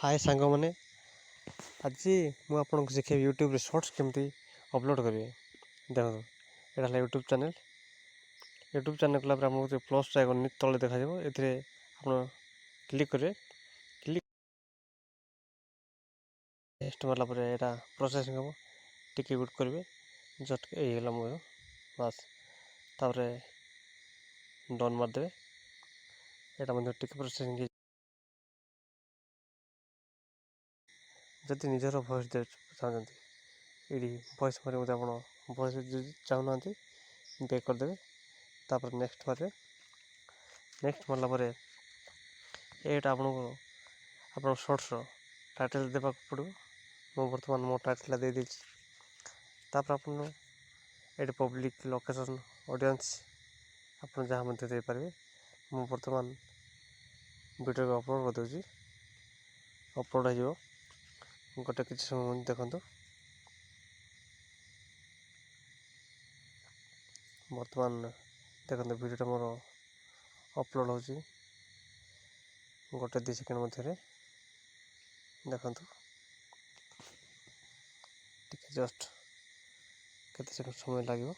हाय सांग मैंने आज मुझे शिखेबी यूट्यूब रे शॉर्ट्स केमती अपलोड करेंगे। देखो यहाँ यूट्यूब चैनल कला प्लस आइकन तले देखा ए क्लिक करेंगे। क्लिक नेक्स्ट मारला यहाँ प्रोसेसिंग हम टिके वेट करेंगे। जस्ट यहीगला मोर बस तापर डन मारदे यहाँ टिके प्रोसेसिंग जदि निजर भॉइस दे चाहते ये भॉइस मारे आप भॉइस चाहूना बैक करदे तापर नेक्स्ट मारे नेक्स्ट मारला यहाँ आपको शॉर्ट्स टाइटल देवा पड़ो। मु बर्तमान मो टाइटल दे देछि तापर आपन ये पब्लिक लोकेशन ऑडियंस आप जहाँ मध्य दे पारे। मु बर्तमान वीडियो को अपलोड कर दूसरी अपलोड हो गोटे किसी समय देखो बर्तमान देखते वीडियो मोर अपलोड हो गोटे 2 सेकेंड मध्य देखु जस्ट केते सेकेंड समय लगे।